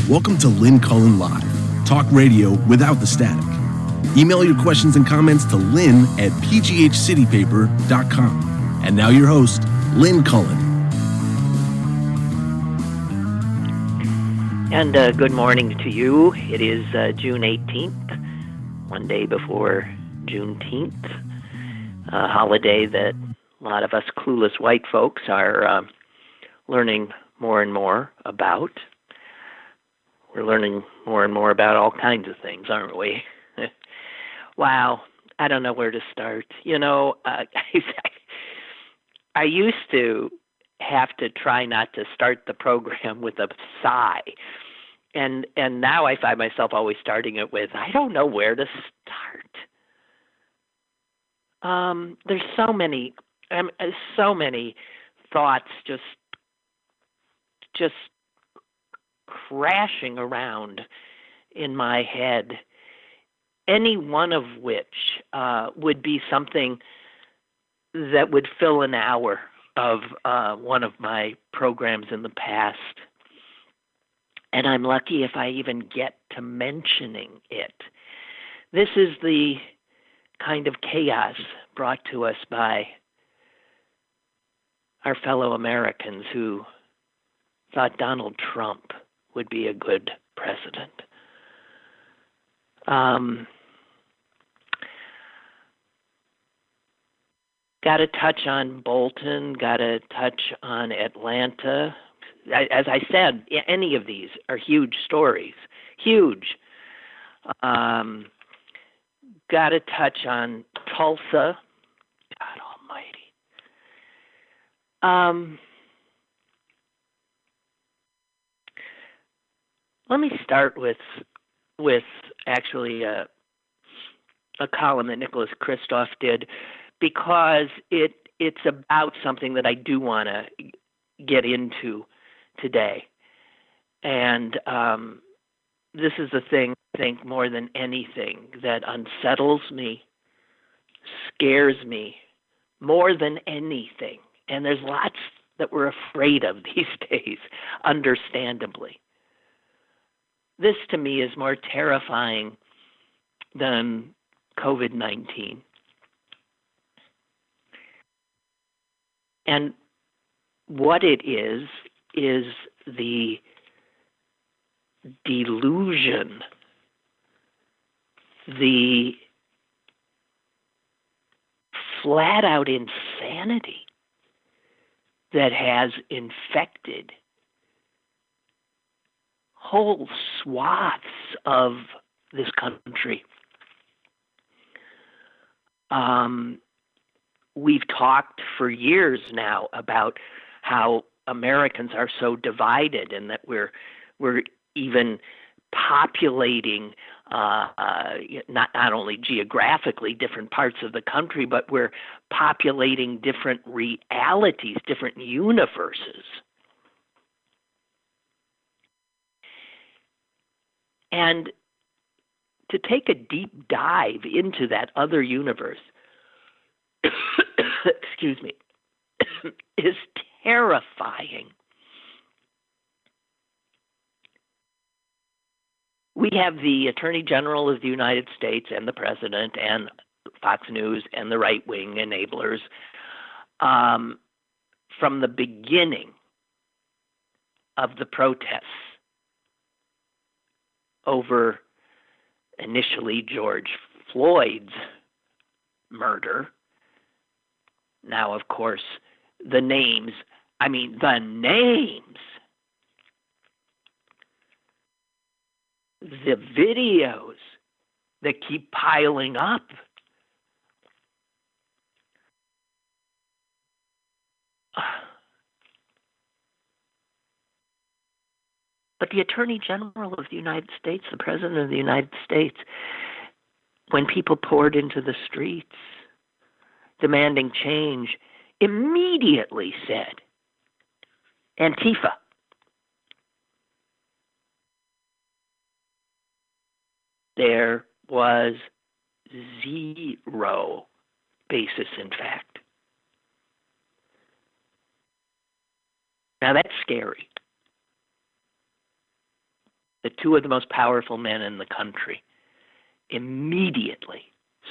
Welcome to Lynn Cullen Live, talk radio without the static. Email your questions and comments to lynn@pghcitypaper.com. And now your host, Lynn Cullen. And good morning to you. It is June 18th, one day before Juneteenth, a holiday that a lot of us clueless white folks are learning more and more about. We're learning more and more about all kinds of things, aren't we? Wow, I don't know where to start. You know, I used to have to try not to start the program with a sigh. And now I find myself always starting it with, I don't know where to start. There's so many thoughts just crashing around in my head, any one of which would be something that would fill an hour of one of my programs in the past. And I'm lucky if I even get to mentioning it. This is the kind of chaos brought to us by our fellow Americans who thought Donald Trump would be a good president. Got to touch on Bolton, got to touch on Atlanta. As I said, any of these are huge stories. Huge. Got to touch on Tulsa. God almighty. Let me start with actually a column that Nicholas Kristof did, because it's about something that I do want to get into today. And this is the thing, I think, more than anything, that unsettles me, scares me more than anything. And there's lots that we're afraid of these days, understandably. This, to me, is more terrifying than COVID-19. And what it is the delusion, the flat-out insanity that has infected whole swaths of this country. We've talked for years now about how Americans are so divided, and that we're even populating not only geographically different parts of the country, but we're populating different realities, different universes. And to take a deep dive into that other universe, excuse me, is terrifying. We have the Attorney General of the United States and the President and Fox News and the right-wing enablers from the beginning of the protests over initially George Floyd's murder. Now, of course, the names, the videos that keep piling up. But the Attorney General of the United States, the President of the United States, when people poured into the streets demanding change, immediately said, Antifa. There was zero basis in fact. Now that's scary. the two of the most powerful men in the country, immediately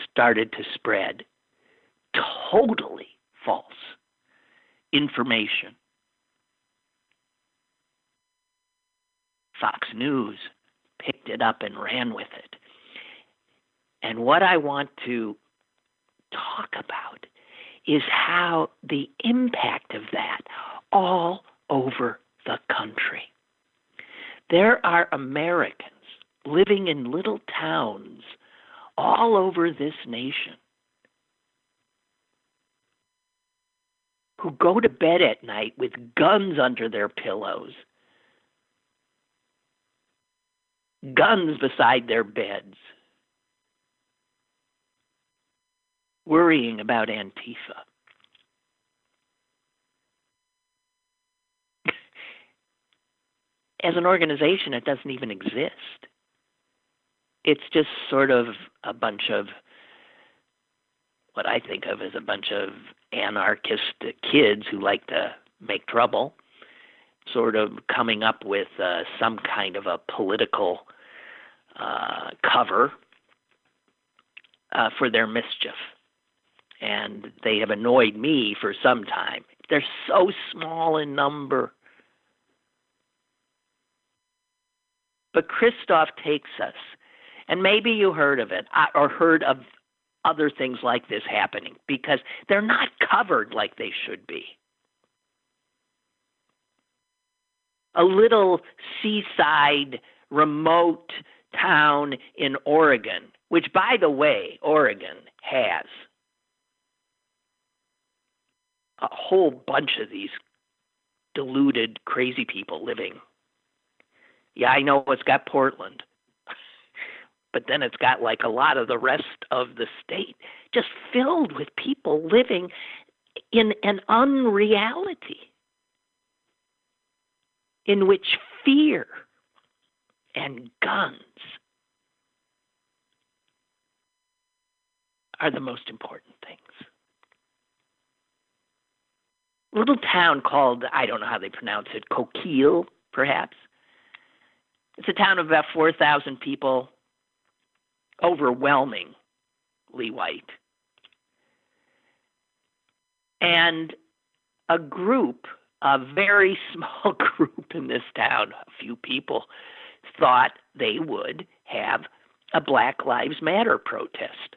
started to spread totally false information. Fox News picked it up and ran with it. And what I want to talk about is how the impact of that all over the country. There are Americans living in little towns all over this nation who go to bed at night with guns under their pillows, guns beside their beds, worrying about Antifa. As an organization, it doesn't even exist. It's just sort of a bunch of what I think of as a bunch of anarchist kids who like to make trouble, sort of coming up with some kind of a political cover for their mischief. And they have annoyed me for some time. They're so small in number. But Kristof takes us, and maybe you heard of it or heard of other things like this happening because they're not covered like they should be. A little seaside, remote town in Oregon, which, by the way, Oregon has a whole bunch of these deluded, crazy people living. Yeah, I know it's got Portland, but then it's got like a lot of the rest of the state just filled with people living in an unreality in which fear and guns are the most important things. A little town called, I don't know how they pronounce it, Coquille, perhaps. It's a town of about 4,000 people, overwhelmingly white. And a group, a very small group in this town, a few people, thought they would have a Black Lives Matter protest.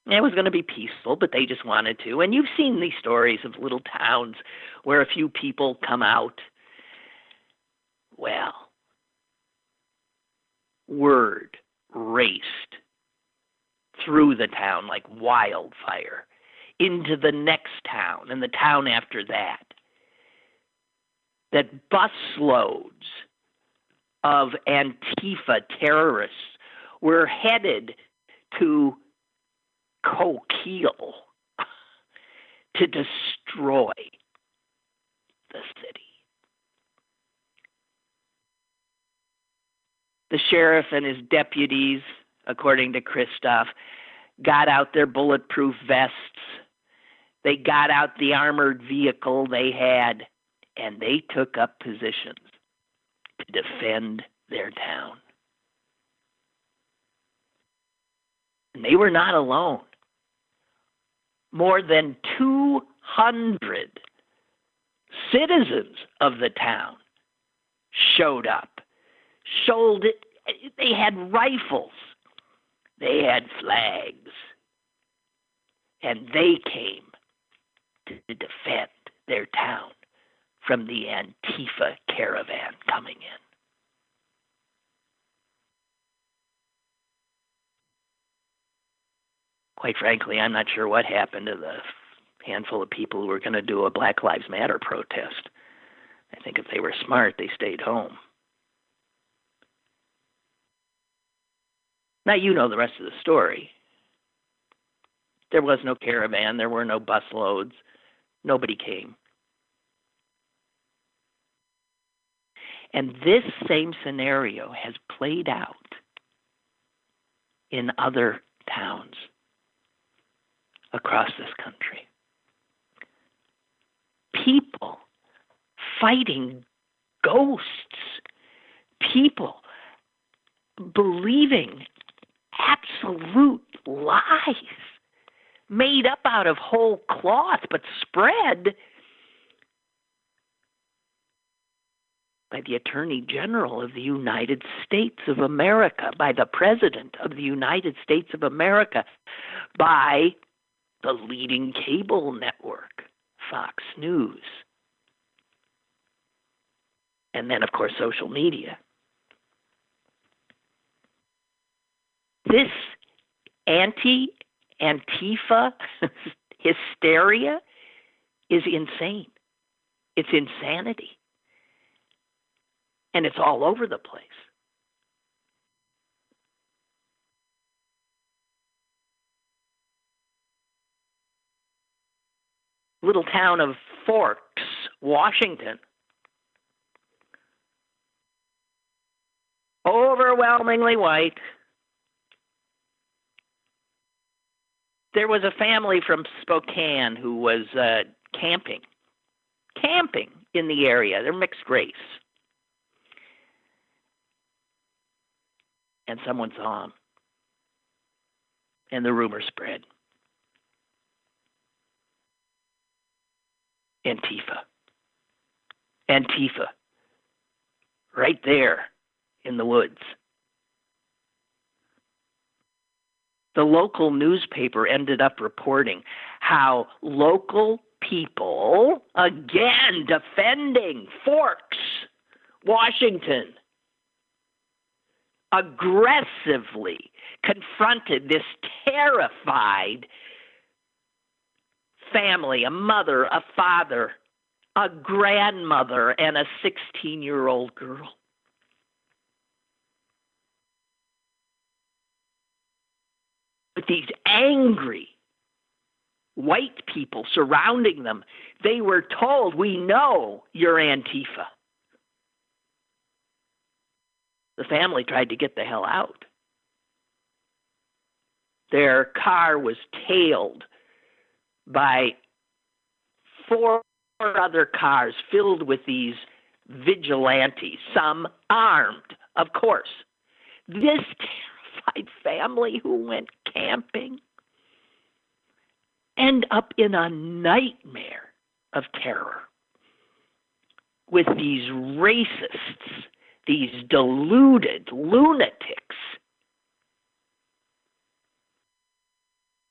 It was going to be peaceful, but they just wanted to. And you've seen these stories of little towns where a few people come out. Well, word raced through the town like wildfire into the next town and the town after that, that busloads of Antifa terrorists were headed to Coquille to destroy the city. The sheriff and his deputies, according to Kristof, got out their bulletproof vests. They got out the armored vehicle they had, and they took up positions to defend their town. And they were not alone. More than 200 citizens of the town showed up. They had rifles. They had flags. And they came to defend their town from the Antifa caravan coming in. Quite frankly, I'm not sure what happened to the handful of people who were going to do a Black Lives Matter protest. I think if they were smart, they stayed home. Now, you know the rest of the story. There was no caravan. There were no busloads. Nobody came. And this same scenario has played out in other towns across this country. People fighting ghosts people believing absolute lies made up out of whole cloth, but spread by the Attorney General of the United States of America, by the President of the United States of America, by the leading cable network, Fox News, and then, of course, social media. This anti-antifa hysteria is insane. It's insanity. And it's all over the place. Little town of Forks, Washington. Overwhelmingly white. There was a family from Spokane who was camping in the area. They're mixed race. And someone saw him. And the rumor spread. Antifa. Right there in the woods. The local newspaper ended up reporting how local people, again defending Forks, Washington, aggressively confronted this terrified family, a mother, a father, a grandmother, and a 16-year-old girl. With these angry white people surrounding them, they were told, "We know you're Antifa." The family tried to get the hell out. Their car was tailed by 4 other cars filled with these vigilantes, some armed, of course. This terrified family who went camping end up in a nightmare of terror with these racists, these deluded lunatics.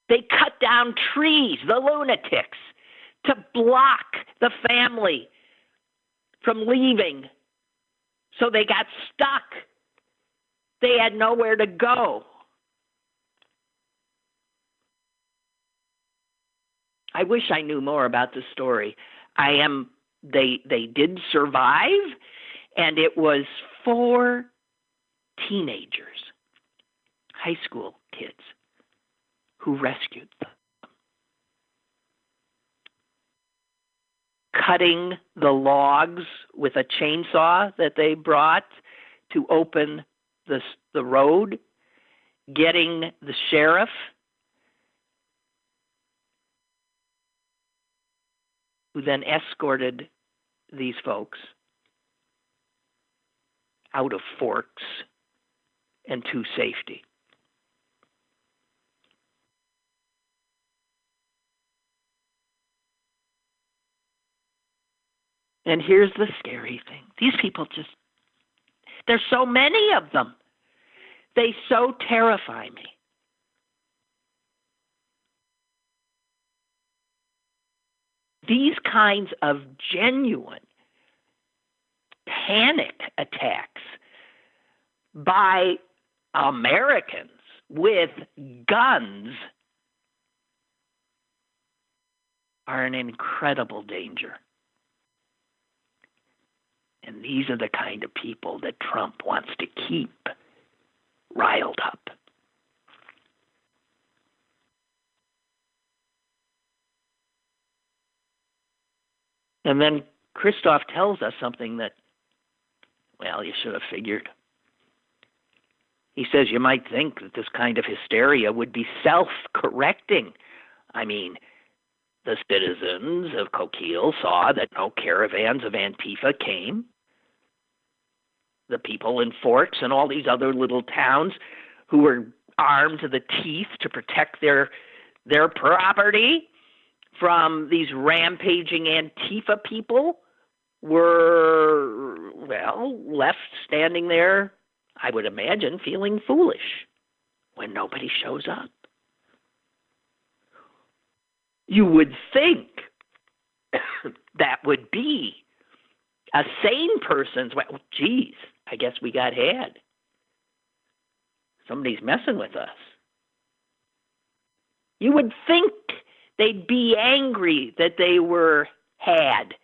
They cut down trees, the lunatics, to block the family from leaving. So they got stuck. They had nowhere to go. I wish I knew more about the story. They did survive, and it was 4 teenagers, high school kids, who rescued them. Cutting the logs with a chainsaw that they brought to open the road, getting the sheriff, who then escorted these folks out of Forks and to safety. And here's the scary thing. These people there's so many of them. They so terrify me. These kinds of genuine panic attacks by Americans with guns are an incredible danger. And these are the kind of people that Trump wants to keep riled up. And then Kristof tells us something that, well, you should have figured. He says you might think that this kind of hysteria would be self-correcting. I mean, the citizens of Coquille saw that no caravans of Antifa came. the people in Forks and all these other little towns who were armed to the teeth to protect their property from these rampaging Antifa people were, well, left standing there, I would imagine, feeling foolish when nobody shows up. You would think that would be a sane person's, well, geez, I guess we got had. Somebody's messing with us. You would think they'd be angry that they were had.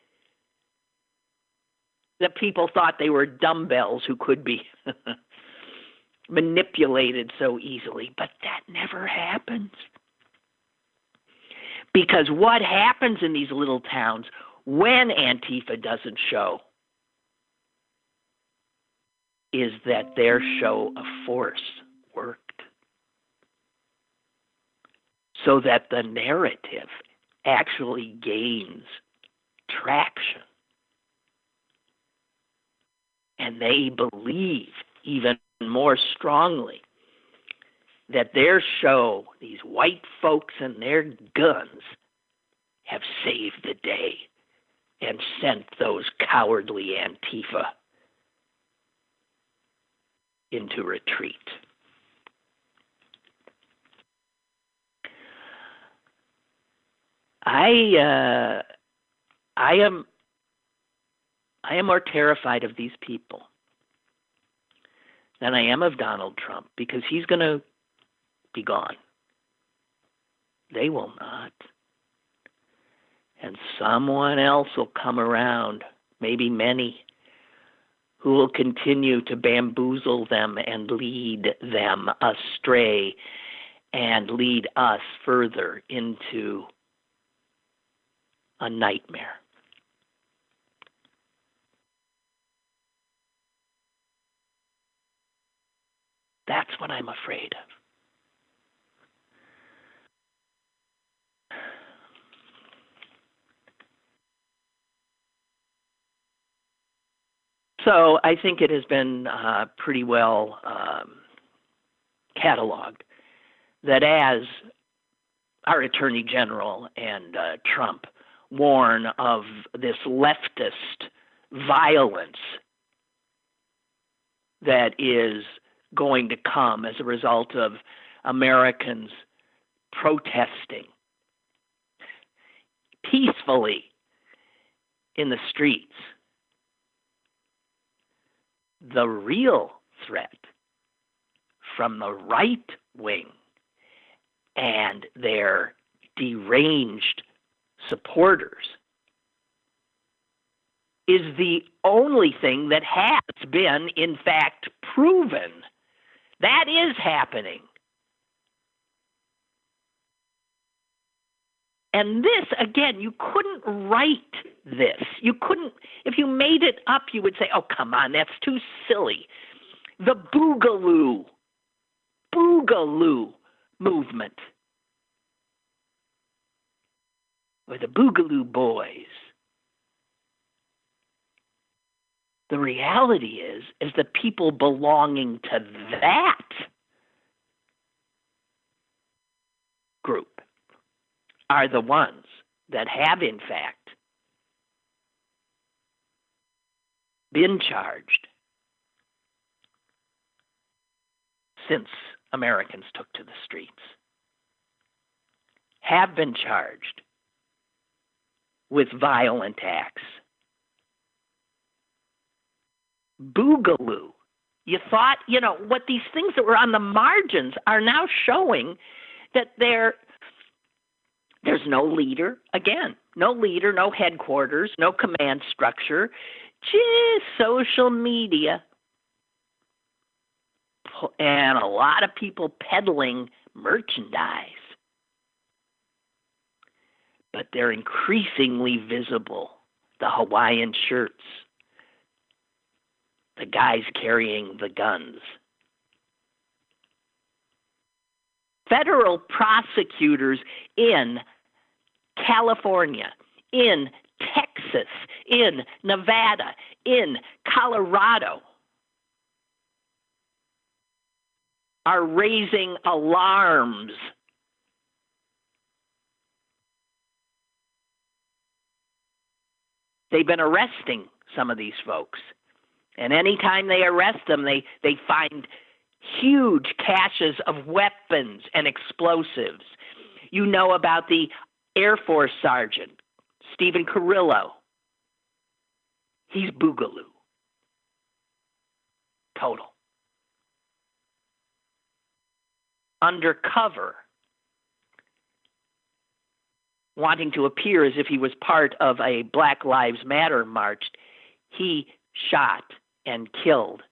That people thought they were dumbbells who could be manipulated so easily. But that never happens. Because what happens in these little towns when Antifa doesn't show is that their show of force worked. So that the narrative actually gains traction. And they believe even more strongly that their show, these white folks and their guns, have saved the day and sent those cowardly Antifa into retreat. I am more terrified of these people than I am of Donald Trump, because he's going to be gone. They will not. And someone else will come around, maybe many, who will continue to bamboozle them and lead them astray and lead us further into a nightmare. That's what I'm afraid of. So I think it has been pretty well cataloged that as our Attorney General and Trump warn of this leftist violence that is going to come as a result of Americans protesting peacefully in the streets, the real threat from the right wing and their deranged supporters is the only thing that has been, in fact, proven. That is happening. And this, again, you couldn't write this. You couldn't, if you made it up, you would say, oh, come on, that's too silly. The Boogaloo movement, or the Boogaloo Boys. The reality is the people belonging to that group are the ones that have, in fact, been charged since Americans took to the streets, have been charged with violent acts. Boogaloo. You thought, what these things that were on the margins are now showing that there's no leader. Again, no leader, no headquarters, no command structure, just social media and a lot of people peddling merchandise. But they're increasingly visible. The Hawaiian shirts, the guys carrying the guns. Federal prosecutors in California, in Texas, in Nevada, in Colorado are raising alarms. They've been arresting some of these folks. And anytime they arrest them, they find huge caches of weapons and explosives. You know about the Air Force Sergeant, Stephen Carrillo. He's boogaloo. Total. Undercover, wanting to appear as if he was part of a Black Lives Matter march, he shot and killed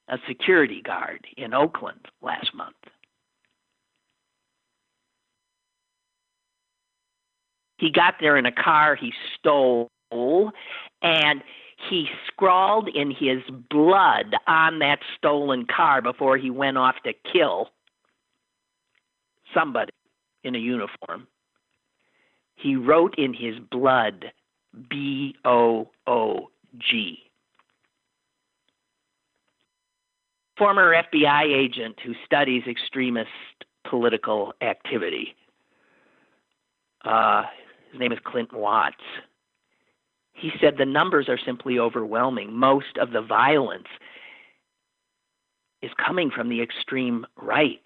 a security guard in Oakland last month. He got there in a car he stole, and he scrawled in his blood on that stolen car before he went off to kill somebody in a uniform. He wrote in his blood, B-O-O-G. Former FBI agent who studies extremist political activity. His name is Clint Watts. He said the numbers are simply overwhelming. Most of the violence is coming from the extreme right.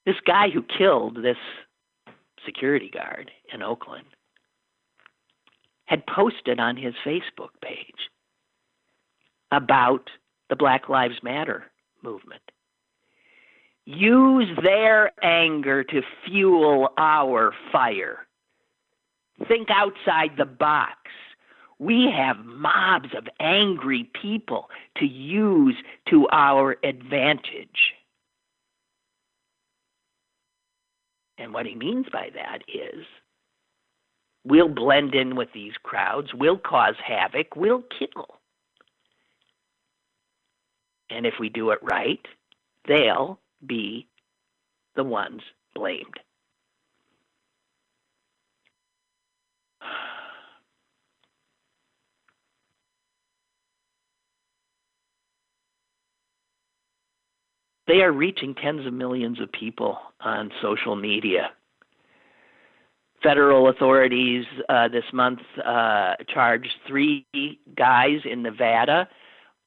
This guy who killed this security guard in Oakland had posted on his Facebook page about the Black Lives Matter movement. Use their anger to fuel our fire. Think outside the box. We have mobs of angry people to use to our advantage. And what he means by that is we'll blend in with these crowds, we'll cause havoc, we'll kill. And if we do it right, they'll be the ones blamed. They are reaching tens of millions of people on social media. Federal authorities this month charged 3 guys in Nevada,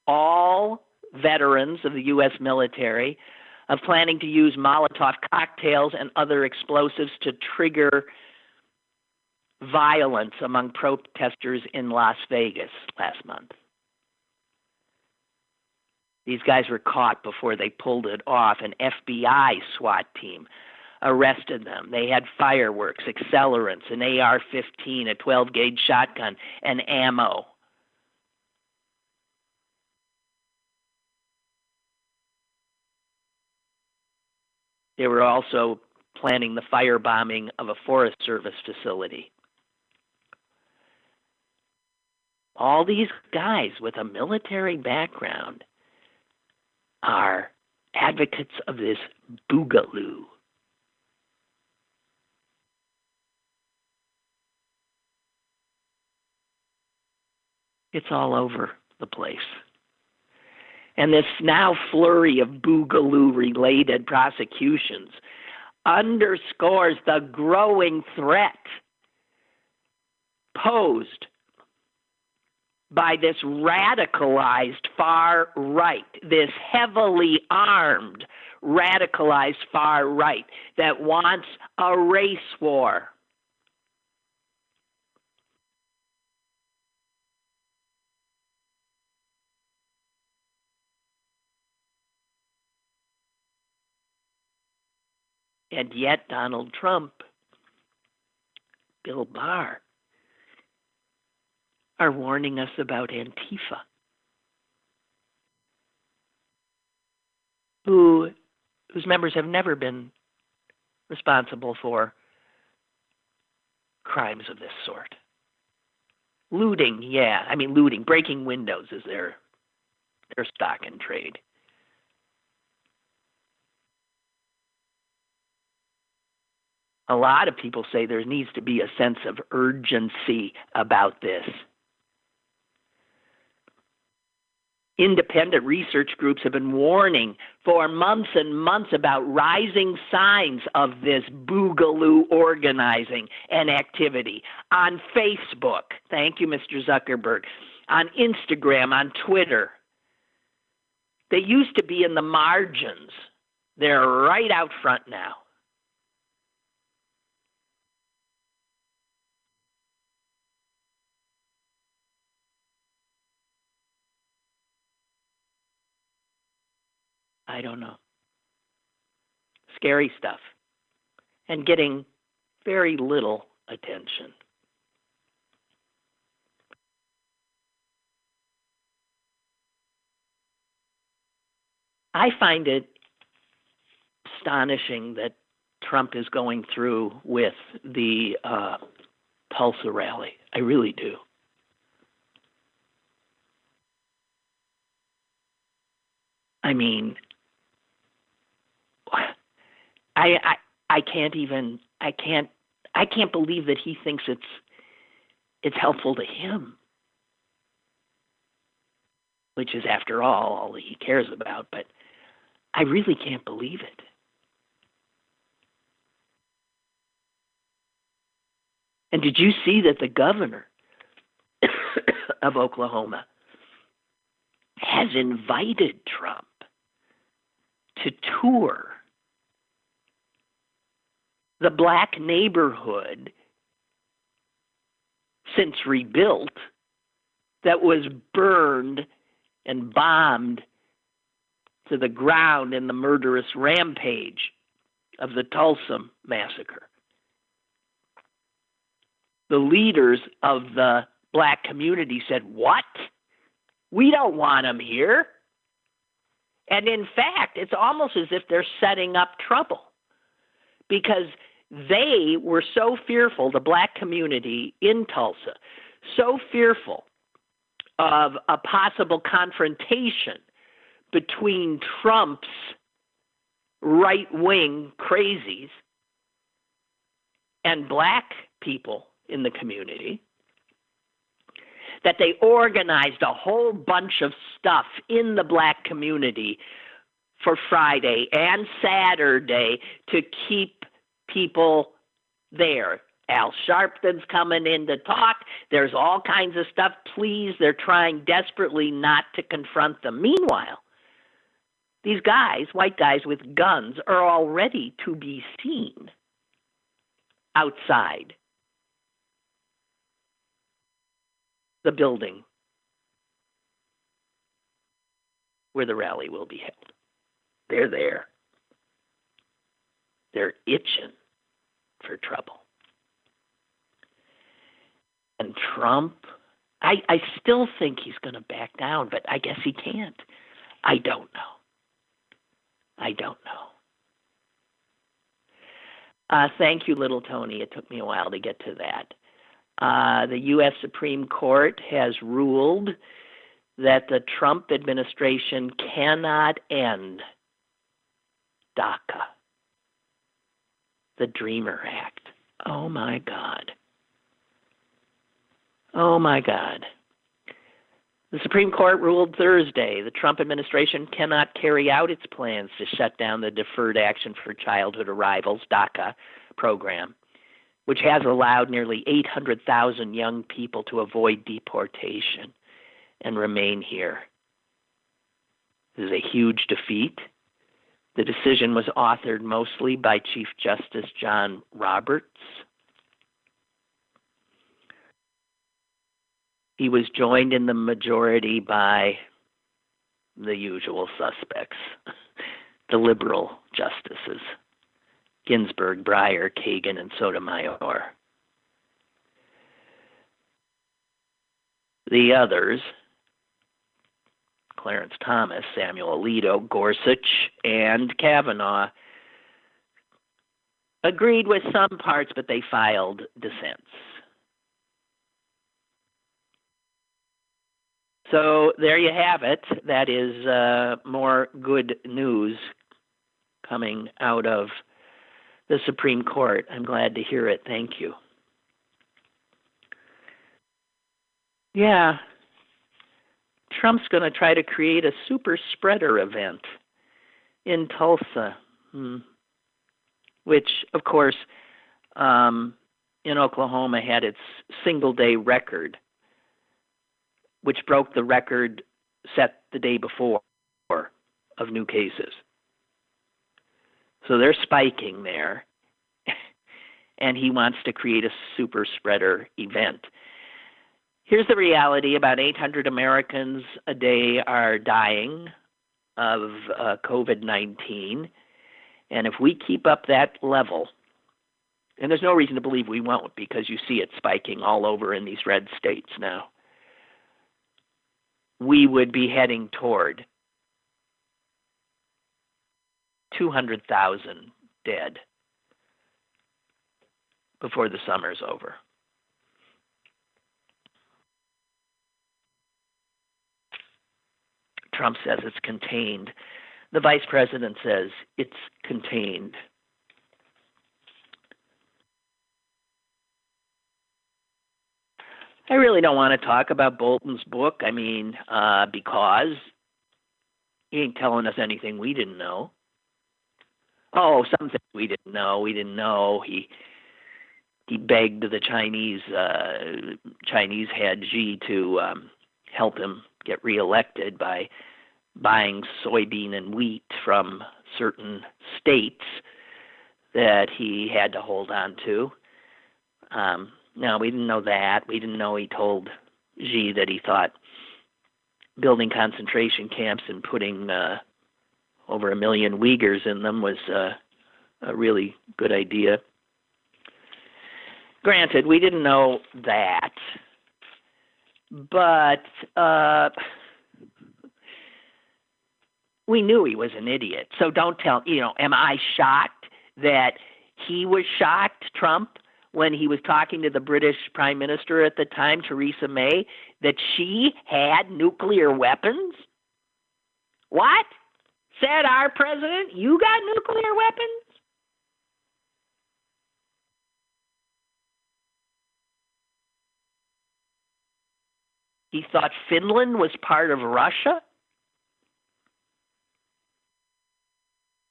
all veterans of the U.S. military, of planning to use Molotov cocktails and other explosives to trigger violence among protesters in Las Vegas last month. These guys were caught before they pulled it off. An FBI SWAT team arrested them. They had fireworks, accelerants, an AR-15, a 12-gauge shotgun, and ammo. They were also planning the firebombing of a Forest Service facility. All these guys with a military background are advocates of this boogaloo. It's all over the place. And this now flurry of boogaloo-related prosecutions underscores the growing threat posed by this radicalized far right, this heavily armed radicalized far right that wants a race war. And yet Donald Trump, Bill Barr, are warning us about Antifa, whose members have never been responsible for crimes of this sort. Looting, yeah. I mean, looting, breaking windows is their stock in trade. A lot of people say there needs to be a sense of urgency about this. Independent research groups have been warning for months and months about rising signs of this boogaloo organizing and activity on Facebook. Thank you, Mr. Zuckerberg. On Instagram, on Twitter. They used to be in the margins. They're right out front now. I don't know. Scary stuff. And getting very little attention. I find it astonishing that Trump is going through with the Tulsa rally. I really do. I mean, I can't believe that he thinks it's helpful to him, which is, after all he cares about. But I really can't believe it. And did you see that the governor of Oklahoma has invited Trump to tour the black neighborhood since rebuilt that was burned and bombed to the ground in the murderous rampage of the Tulsa massacre? The leaders of the black community said, "What? We don't want him here." And in fact, it's almost as if they're setting up trouble, because they were so fearful, the black community in Tulsa, so fearful of a possible confrontation between Trump's right-wing crazies and black people in the community, that they organized a whole bunch of stuff in the black community for Friday and Saturday to keep people there. Al Sharpton's coming in to talk. There's all kinds of stuff. Please, they're trying desperately not to confront them. Meanwhile, these guys, white guys with guns, are already to be seen outside the building where the rally will be held. They're there. They're itching for trouble. And Trump, I still think he's going to back down, but I guess he can't. I don't know. Thank you, Little Tony. It took me a while to get to that. The U.S. Supreme Court has ruled that the Trump administration cannot end DACA, the Dreamer Act. Oh, my God. The Supreme Court ruled Thursday the Trump administration cannot carry out its plans to shut down the Deferred Action for Childhood Arrivals, DACA, program, which has allowed nearly 800,000 young people to avoid deportation and remain here. This is a huge defeat. The decision was authored mostly by Chief Justice John Roberts. He was joined in the majority by the usual suspects, the liberal justices, Ginsburg, Breyer, Kagan, and Sotomayor. The others, Clarence Thomas, Samuel Alito, Gorsuch, and Kavanaugh, agreed with some parts, but they filed dissents. So there you have it. That is more good news coming out of the Supreme Court. I'm glad to hear it. Thank you. Yeah. Trump's going to try to create a super spreader event in Tulsa, which, of course, in Oklahoma had its single-day record, which broke the record set the day before of new cases. So they're spiking there, and he wants to create a super spreader event. Here's the reality. About 800 Americans a day are dying of COVID-19. And if we keep up that level, and there's no reason to believe we won't because you see it spiking all over in these red states now, we would be heading toward 200,000 dead before the summer's over. Trump says it's contained. The vice president says it's contained. I really don't want to talk about Bolton's book. I mean, because he ain't telling us anything we didn't know. Oh, some things we didn't know. We didn't know he begged the Chinese head Xi to help him get reelected by buying soybean and wheat from certain states that he had to hold on to. No, we didn't know that. We didn't know he told Xi that he thought building concentration camps and putting over 1 million Uyghurs in them was a really good idea. Granted, we didn't know that, but we knew he was an idiot. So don't tell, am I shocked that he was shocked, Trump, when he was talking to the British Prime Minister at the time, Theresa May, that she had nuclear weapons? What? Said our president, you got nuclear weapons? He thought Finland was part of Russia?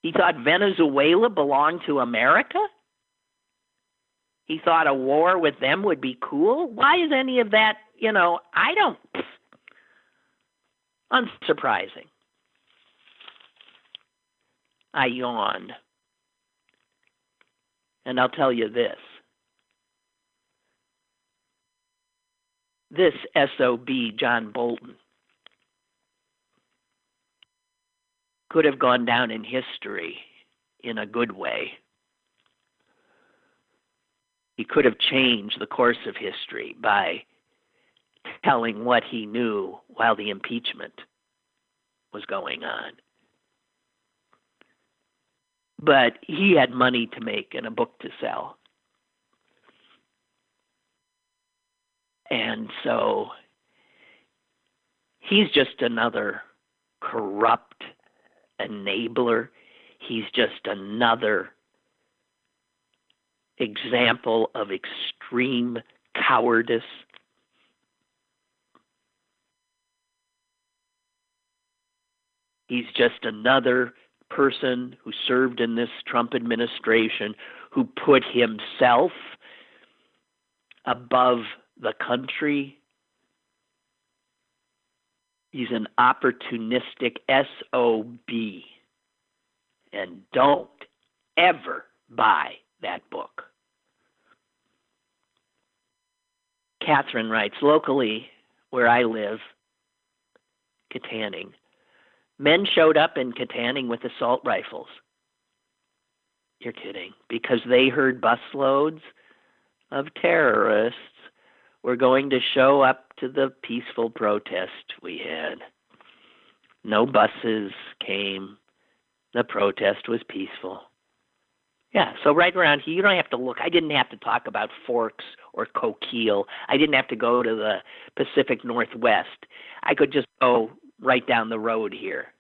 He thought Venezuela belonged to America? He thought a war with them would be cool? Why is any of that, unsurprising. I yawned. And I'll tell you this. This SOB, John Bolton, could have gone down in history in a good way. He could have changed the course of history by telling what he knew while the impeachment was going on. But he had money to make and a book to sell. And so he's just another corrupt enabler. He's just another example of extreme cowardice. He's just another person who served in this Trump administration who put himself above the country. He's an opportunistic SOB. And don't ever buy that book. Catherine writes, locally where I live, Katanning, men showed up in Katanning with assault rifles. You're kidding. Because they heard busloads of terrorists were going to show up to the peaceful protest we had. No buses came. The protest was peaceful. Yeah, so right around here, you don't have to look. I didn't have to talk about Forks or Coquille. I didn't have to go to the Pacific Northwest. I could just go right down the road here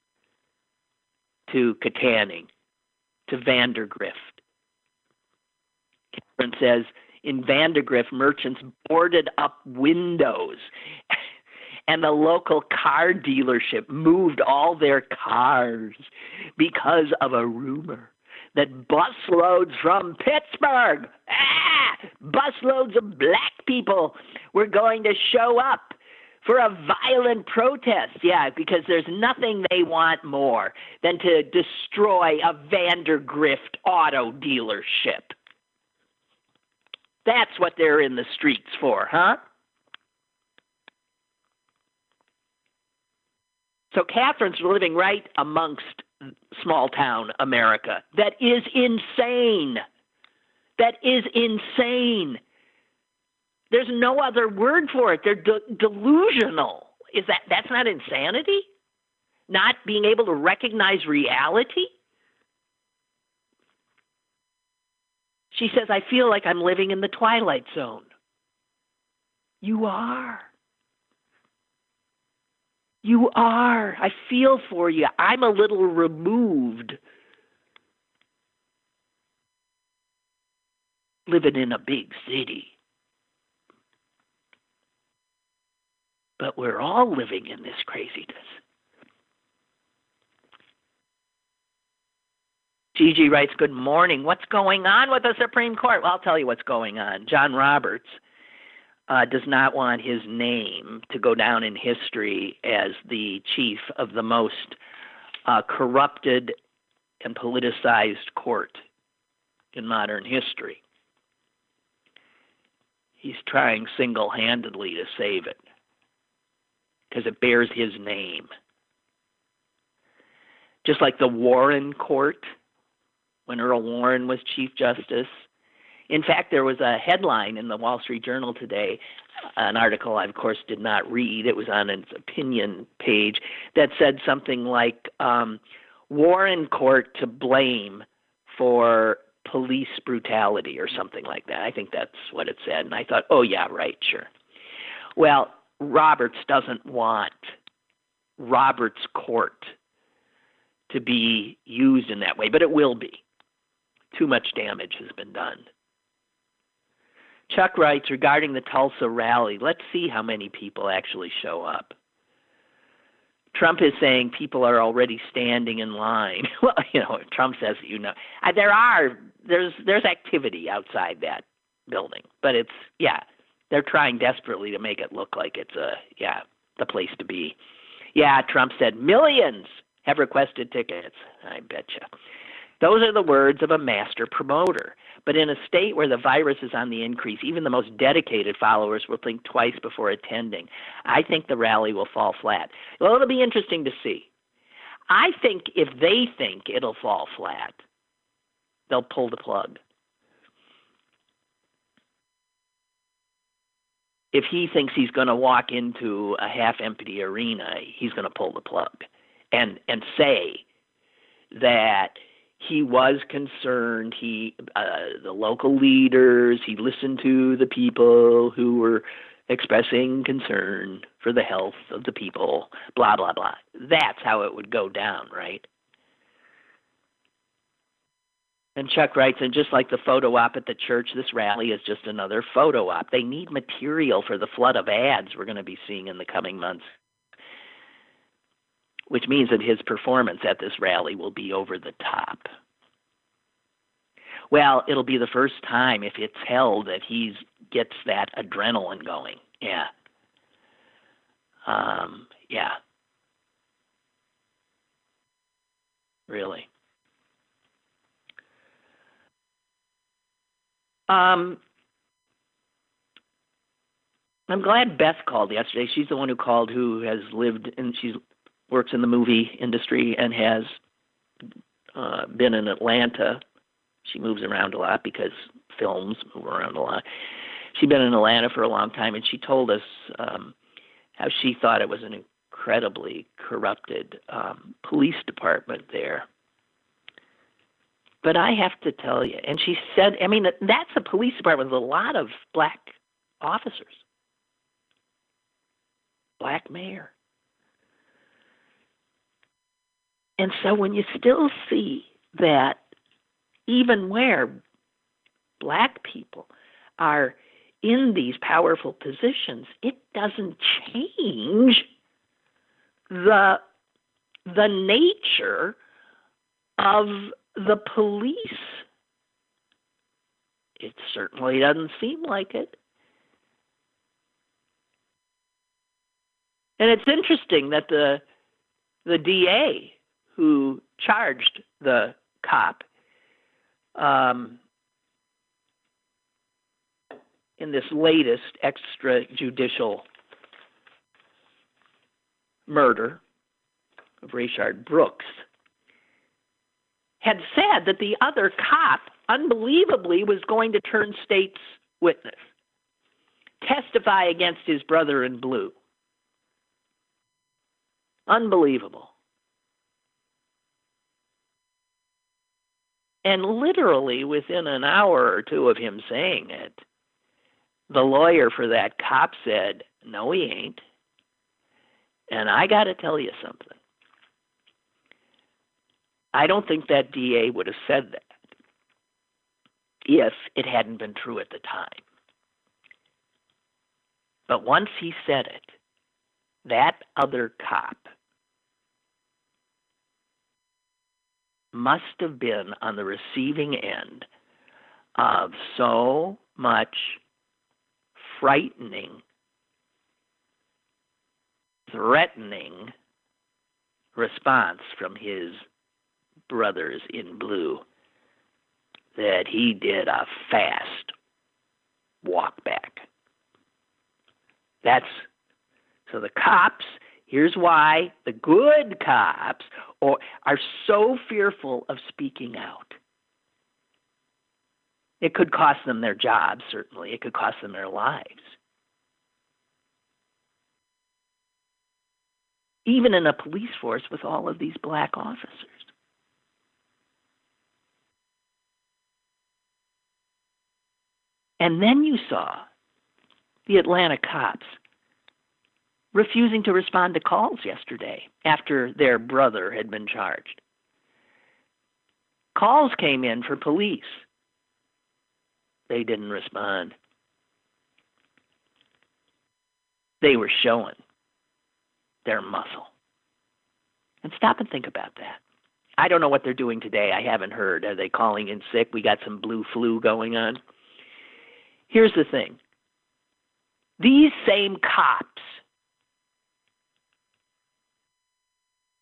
to Katanning, to Vandergrift. Catherine says, in Vandergrift, merchants boarded up windows And the local car dealership moved all their cars because of a rumor that busloads from Pittsburgh, busloads of black people were going to show up for a violent protest. Yeah, because there's nothing they want more than to destroy a Vandergrift auto dealership. That's what they're in the streets for, huh? So Catherine's living right amongst small town America. That is insane. That is insane. There's no other word for it. They're delusional. That's not insanity? Not being able to recognize reality? She says, I feel like I'm living in the Twilight Zone. You are. You are. I feel for you. I'm a little removed. Living in a big city. But we're all living in this craziness. Gigi writes, good morning. What's going on with the Supreme Court? Well, I'll tell you what's going on. John Roberts does not want his name to go down in history as the chief of the most corrupted and politicized court in modern history. He's trying single-handedly to save it because it bears his name. Just like the Warren Court, when Earl Warren was Chief Justice. In fact, there was a headline in the Wall Street Journal today, an article I, of course, did not read. It was on its opinion page that said something like, Warren Court to blame for police brutality or something like that. I think that's what it said. And I thought, oh, yeah, right, sure. Well, Roberts doesn't want Roberts Court to be used in that way, but it will be. Too much damage has been done. Chuck writes, regarding the Tulsa rally, let's see how many people actually show up. Trump is saying people are already standing in line. Well, Trump says, there's activity outside that building, but they're trying desperately to make it look like it's the place to be. Yeah, Trump said millions have requested tickets. I betcha. Those are the words of a master promoter. But in a state where the virus is on the increase, even the most dedicated followers will think twice before attending. I think the rally will fall flat. Well, it'll be interesting to see. I think if they think it'll fall flat, they'll pull the plug. If he thinks he's going to walk into a half-empty arena, he's going to pull the plug and say that he was concerned. The local leaders, he listened to the people who were expressing concern for the health of the people, blah, blah, blah. That's how it would go down, right? And Chuck writes, and just like the photo op at the church, this rally is just another photo op. They need material for the flood of ads we're going to be seeing in the coming months, which means that his performance at this rally will be over the top. Well, it'll be the first time, if it's held, that he gets that adrenaline going. Yeah. Really. I'm glad Beth called yesterday. She's the one who called, who has lived and she works in the movie industry and has been in Atlanta. She moves around a lot because films move around a lot. She'd been in Atlanta for a long time, and she told us how she thought it was an incredibly corrupted police department there. But I have to tell you, and she said, that's a police department with a lot of black officers, black mayor. And so when you still see that even where black people are in these powerful positions, it doesn't change the nature of the police. It certainly doesn't seem like it. And it's interesting that the DA who charged the cop in this latest extrajudicial murder of Rayshard Brooks had said that the other cop unbelievably was going to turn state's witness, testify against his brother in blue. Unbelievable. And literally within an hour or two of him saying it, the lawyer for that cop said, no, he ain't. And I got to tell you something. I don't think that DA would have said that if it hadn't been true at the time. But once he said it, that other cop must have been on the receiving end of so much frightening, threatening response from his brothers in blue that he did a fast walk back. So the cops, here's why the good cops are so fearful of speaking out. It could cost them their jobs, certainly. It could cost them their lives. Even in a police force with all of these black officers. And then you saw the Atlanta cops refusing to respond to calls yesterday after their brother had been charged. Calls came in for police. They didn't respond. They were showing their muscle. And stop and think about that. I don't know what they're doing today. I haven't heard. Are they calling in sick? We got some blue flu going on. Here's the thing. These same cops,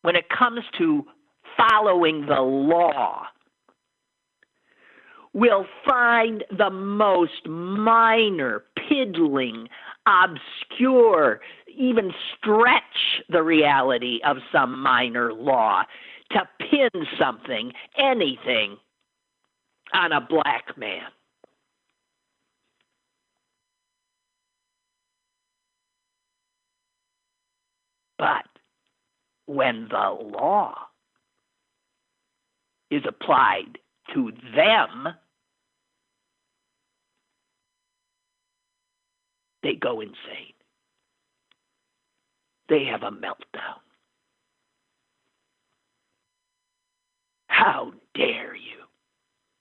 when it comes to following the law, will find the most minor, piddling, obscure, even stretch the reality of some minor law to pin something, anything, on a black man. But when the law is applied to them, they go insane. They have a meltdown. How dare you,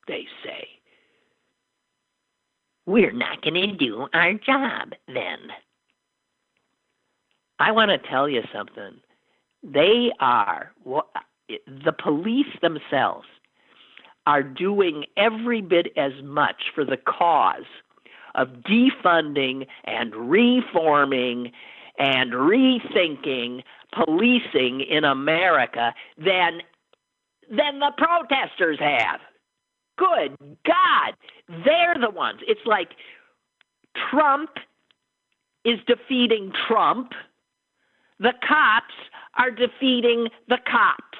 they say. We're not going to do our job then. I want to tell you something. The police themselves are doing every bit as much for the cause of defunding and reforming and rethinking policing in America than the protesters have. Good God, they're the ones. It's like Trump is defeating Trump. The cops are defeating the cops.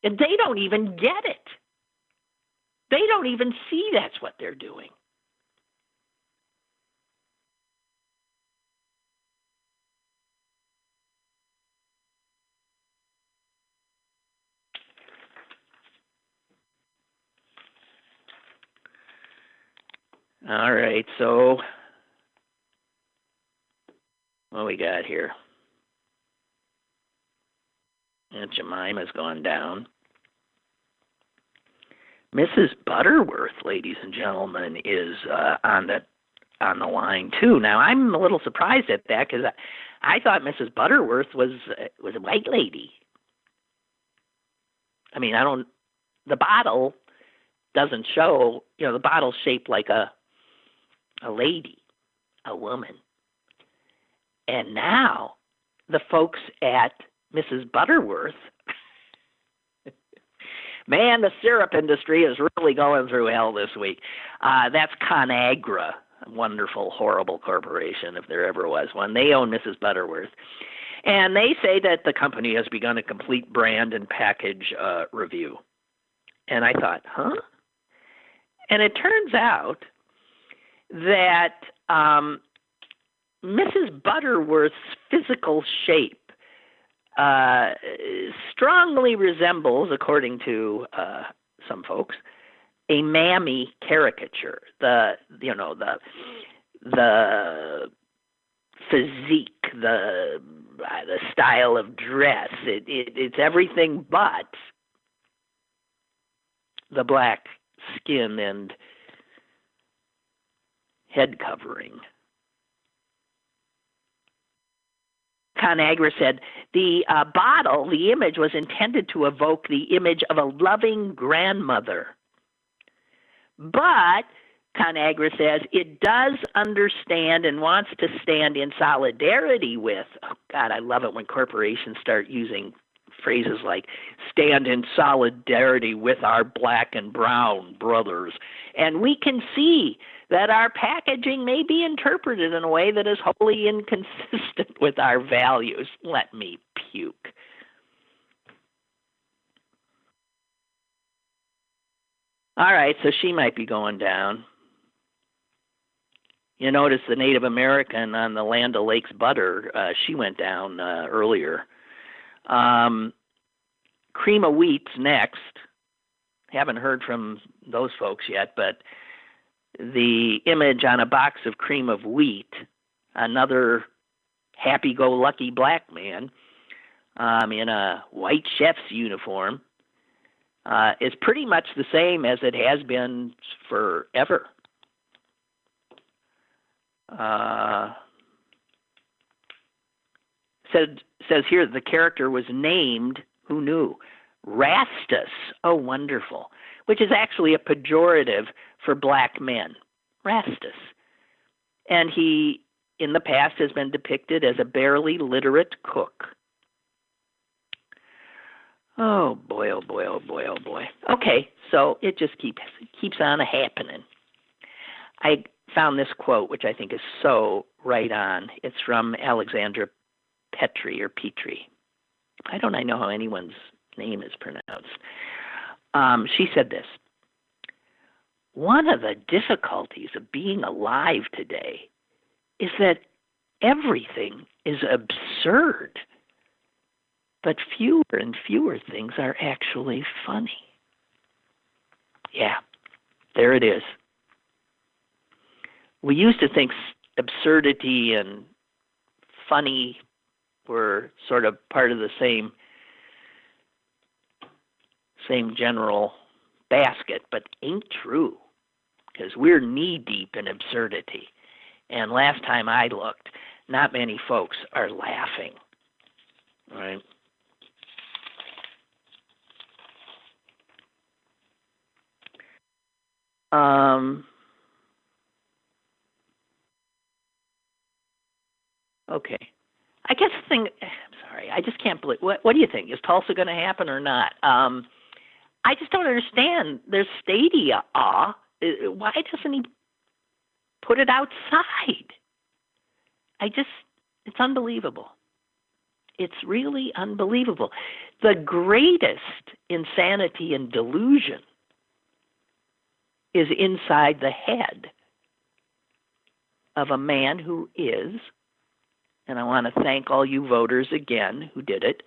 And they don't even get it. They don't even see that's what they're doing. All right, so what we got here? Aunt Jemima's gone down. Mrs. Butterworth, ladies and gentlemen, is on the line too. Now, I'm a little surprised at that because I thought Mrs. Butterworth was a white lady. I mean, the bottle doesn't show, the bottle's shaped like a lady, a woman. And now the folks at Mrs. Butterworth, man, the syrup industry is really going through hell this week. That's ConAgra, a wonderful, horrible corporation, if there ever was one. They own Mrs. Butterworth. And they say that the company has begun a complete brand and package review. And I thought, huh? And it turns out that Mrs. Butterworth's physical shape strongly resembles, according to some folks, a mammy caricature. The physique, the style of dress. It's everything but the black skin and head covering. ConAgra said the bottle, the image, was intended to evoke the image of a loving grandmother. But ConAgra says it does understand and wants to stand in solidarity with, oh God, I love it when corporations start using phrases like stand in solidarity with our black and brown brothers. And we can see that our packaging may be interpreted in a way that is wholly inconsistent with our values. Let me puke. All right, so she might be going down. You notice the Native American on the Land O'Lakes butter, she went down earlier. Cream of wheat's next. Haven't heard from those folks yet, but the image on a box of cream of wheat, another happy-go-lucky black man in a white chef's uniform, is pretty much the same as it has been forever. Says here the character was named, who knew, Rastus. Oh, wonderful. Which is actually a pejorative for black men. Rastus. And he, in the past, has been depicted as a barely literate cook. Oh, boy, oh, boy, oh, boy, oh, boy. Okay, so it just keeps on happening. I found this quote, which I think is so right on. It's from Alexandra Petrie. I don't know how anyone's name is pronounced. She said this: one of the difficulties of being alive today is that everything is absurd, but fewer and fewer things are actually funny. Yeah, there it is. We used to think absurdity and funny were sort of part of the same general basket, but ain't true, because we're knee-deep in absurdity. And last time I looked, not many folks are laughing, right? Okay. I guess the thing, I'm sorry, I just can't believe, what do you think? Is Tulsa going to happen or not? I just don't understand. There's stadia. Why doesn't he put it outside? It's unbelievable. It's really unbelievable. The greatest insanity and delusion is inside the head of a man who is, and I want to thank all you voters again who did it,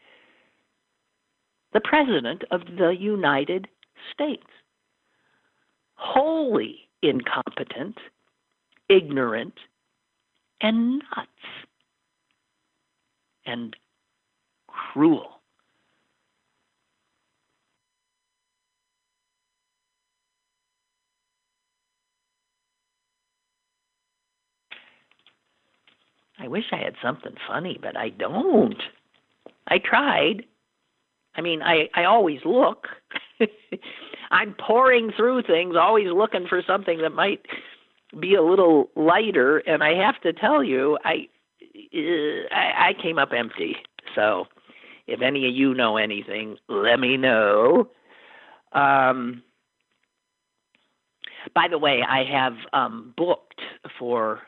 the President of the United States. Wholly incompetent, ignorant, and nuts, and cruel. I wish I had something funny, but I don't. I tried. I mean, I always look. I'm pouring through things, always looking for something that might be a little lighter, and I have to tell you, I came up empty. So if any of you know anything, let me know. By the way, I have booked for,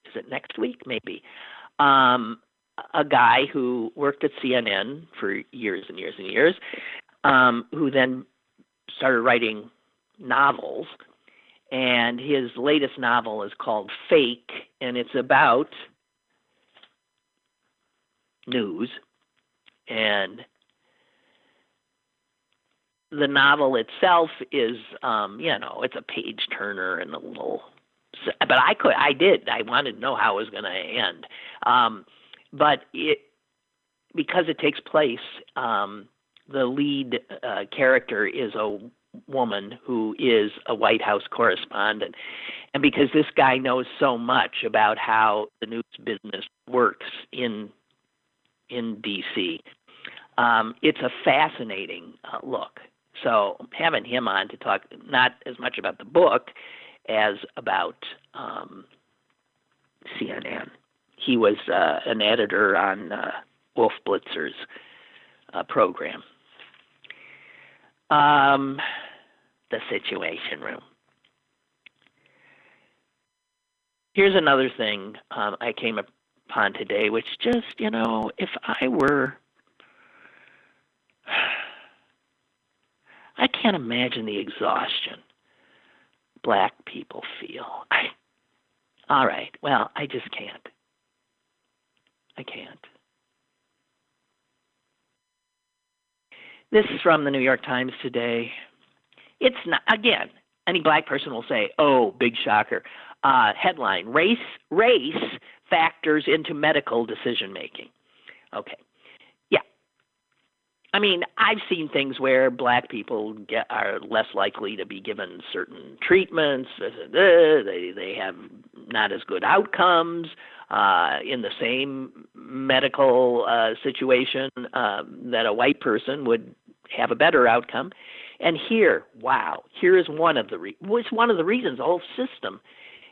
is it next week maybe, a guy who worked at CNN for years and years and years, who then started writing novels. And his latest novel is called Fake, and it's about news. And the novel itself is, it's a page turner and a little, but I wanted to know how it was going to end. But because it takes place, the lead character is a woman who is a White House correspondent. And because this guy knows so much about how the news business works in D.C., it's a fascinating look. So having him on to talk not as much about the book as about CNN. He was an editor on Wolf Blitzer's program. The Situation Room. Here's another thing I came upon today, which just, if I were... I can't imagine the exhaustion black people feel. All right, well, I just can't. I can't. This is from the New York Times today. It's not, again, any black person will say, oh, big shocker. Headline, race factors into medical decision-making. Okay. Yeah. I mean, I've seen things where black people are less likely to be given certain treatments. They have not as good outcomes in the same medical situation that a white person would have a better outcome. And here is one of the reasons the whole system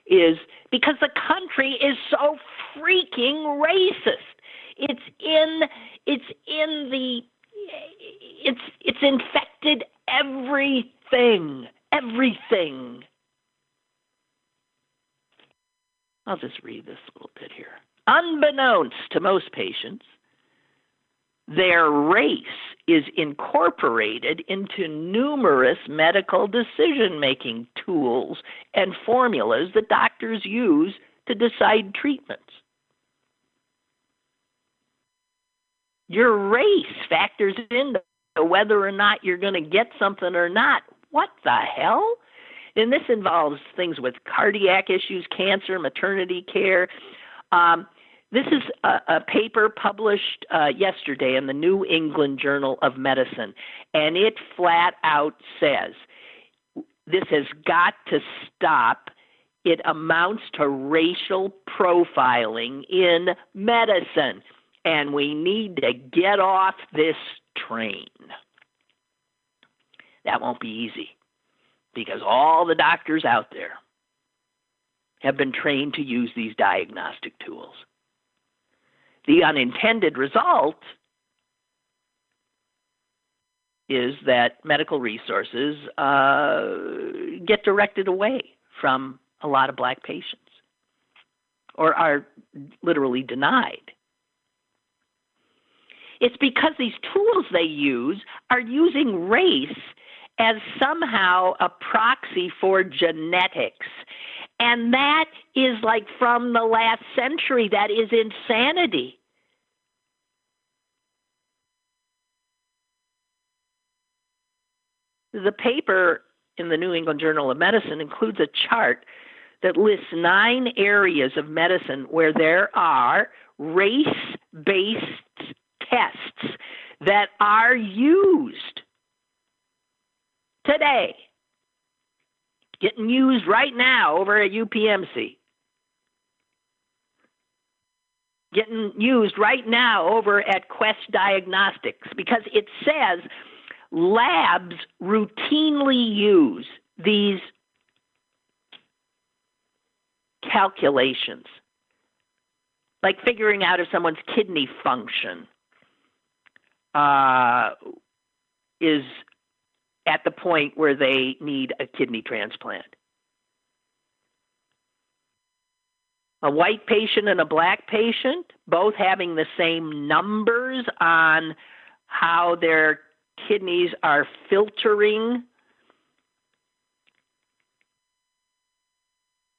is because the country is so freaking racist. It's infected everything. I'll just read this a little bit here. Unbeknownst to most patients, their race is incorporated into numerous medical decision-making tools and formulas that doctors use to decide treatments. Your race factors into whether or not you're going to get something or not. What the hell? And this involves things with cardiac issues, cancer, maternity care. This is a paper published yesterday in the New England Journal of Medicine, and it flat out says this has got to stop. It amounts to racial profiling in medicine, and we need to get off this train. That won't be easy because all the doctors out there have been trained to use these diagnostic tools. The unintended result is that medical resources get directed away from a lot of black patients or are literally denied. It's because these tools they use are using race as somehow a proxy for genetics. And that is like from the last century. That is insanity. The paper in the New England Journal of Medicine includes a chart that lists 9 areas of medicine where there are race-based tests that are used today. Getting used right now over at UPMC. getting used right now over at Quest Diagnostics because it says labs routinely use these calculations, like figuring out if someone's kidney function is at the point where they need a kidney transplant. A white patient and a black patient, both having the same numbers on how their kidneys are filtering,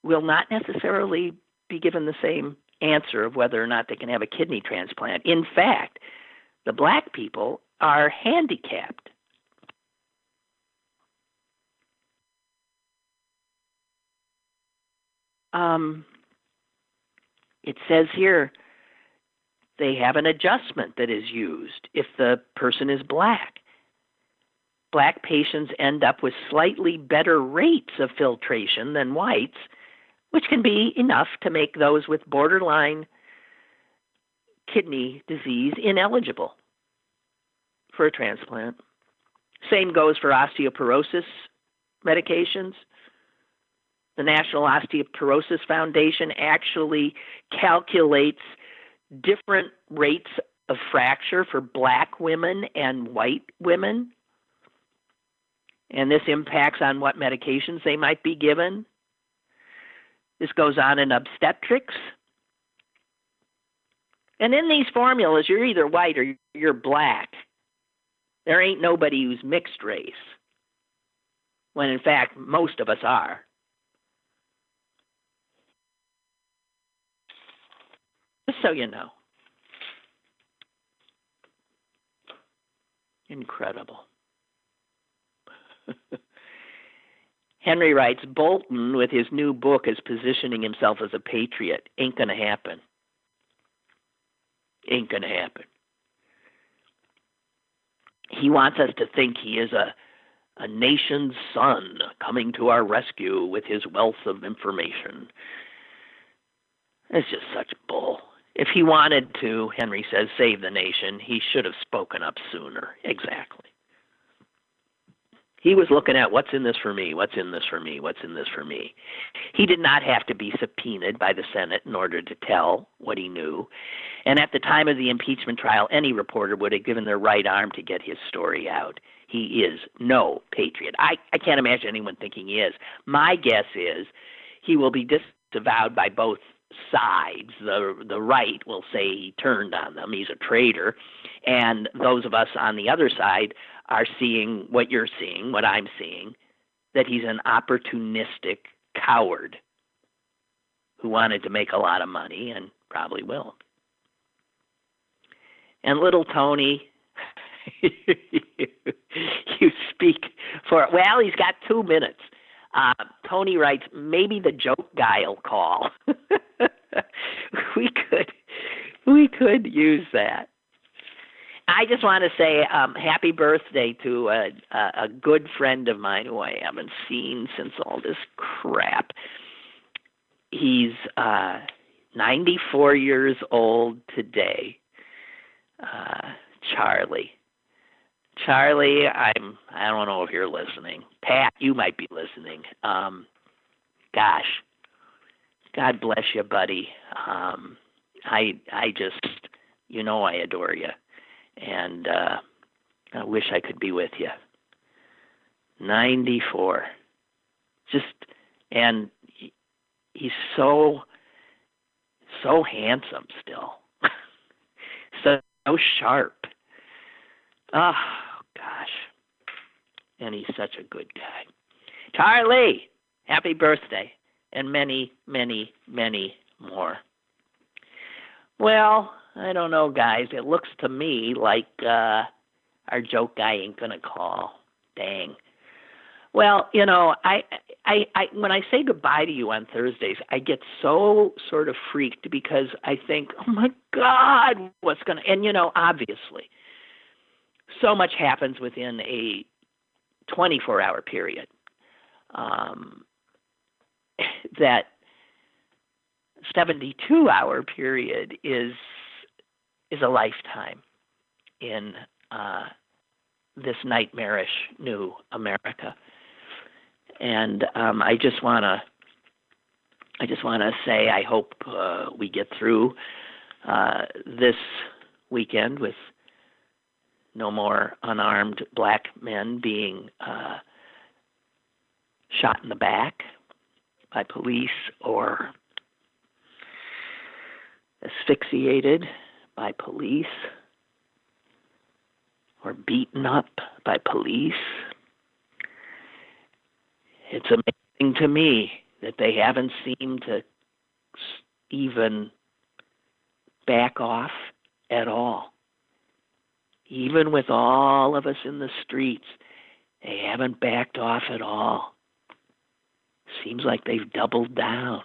will not necessarily be given the same answer of whether or not they can have a kidney transplant. In fact, the black people are handicapped. It says here they have an adjustment that is used if the person is black. Black patients end up with slightly better rates of filtration than whites, which can be enough to make those with borderline kidney disease ineligible for a transplant. Same goes for osteoporosis medications. The National Osteoporosis Foundation actually calculates different rates of fracture for black women and white women. And this impacts on what medications they might be given. This goes on in obstetrics. And in these formulas, you're either white or you're black. There ain't nobody who's mixed race, when in fact most of us are. Just so you know. Incredible. Henry writes, Bolton, with his new book, is positioning himself as a patriot. Ain't going to happen. Ain't going to happen. He wants us to think he is a nation's son coming to our rescue with his wealth of information. It's just such bull. If he wanted to, Henry says, save the nation, he should have spoken up sooner. Exactly. He was looking at what's in this for me, what's in this for me, what's in this for me. He did not have to be subpoenaed by the Senate in order to tell what he knew. And at the time of the impeachment trial, any reporter would have given their right arm to get his story out. He is no patriot. I can't imagine anyone thinking he is. My guess is he will be disavowed by both sides. The right will say he turned on them, he's a traitor, and those of us on the other side are seeing what you're seeing, what I'm seeing, that he's an opportunistic coward who wanted to make a lot of money and probably will. And little Tony, you speak for, well, he's got 2 minutes. Tony writes, maybe the joke guy will call. We could use that. I just want to say happy birthday to a good friend of mine who I haven't seen since all this crap. He's 94 years old today. Charlie. Charlie, I don't know if you're listening. Pat, you might be listening. Gosh, God bless you, buddy. I just, I adore you, and I wish I could be with you. 94, and he's so handsome still, so sharp. Oh, gosh. And he's such a good guy. Charlie, happy birthday. And many, many, many more. Well, I don't know, guys. It looks to me like our joke guy ain't going to call. Dang. Well, I when I say goodbye to you on Thursdays, I get so sort of freaked because I think, oh, my God, what's going to... And, obviously... So much happens within a 24-hour period that 72-hour period is a lifetime in this nightmarish new America. And I just want to say I hope we get through this weekend with no more unarmed black men being shot in the back by police or asphyxiated by police or beaten up by police. It's amazing to me that they haven't seemed to even back off at all. Even with all of us in the streets, they haven't backed off at all. Seems like they've doubled down.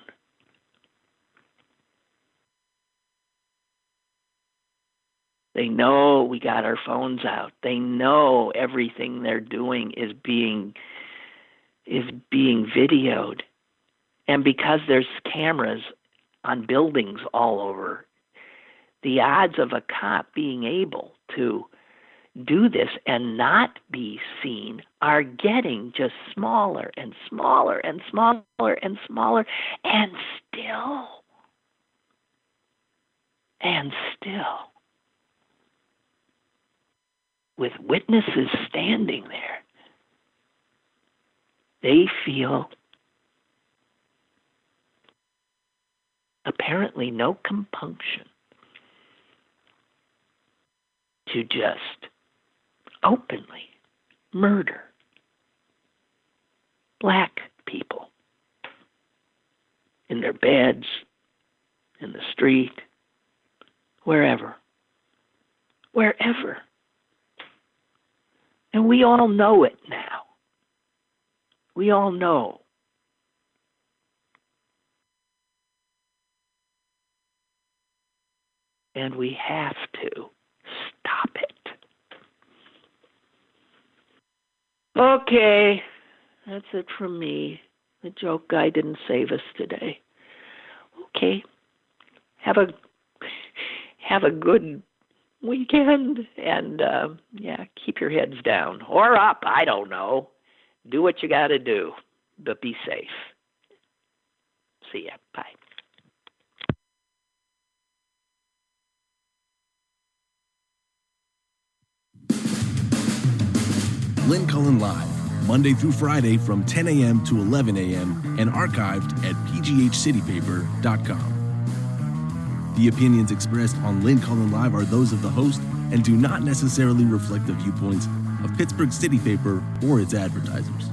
They know we got our phones out. They know everything they're doing is being videoed. And because there's cameras on buildings all over, the odds of a cop being able to do this and not be seen are getting just smaller and smaller and smaller and smaller, and still, with witnesses standing there, they feel apparently no compunction to just openly murder black people in their beds, in the street, wherever. And we all know it now. We all know. And we have to stop it. Okay, that's it from me. The joke guy didn't save us today. Okay, have a good weekend, and keep your heads down or up. I don't know. Do what you got to do, but be safe. See ya. Bye. Lynn Cullen Live, Monday through Friday from 10 a.m. to 11 a.m. and archived at pghcitypaper.com. The opinions expressed on Lynn Cullen Live are those of the host and do not necessarily reflect the viewpoints of Pittsburgh City Paper or its advertisers.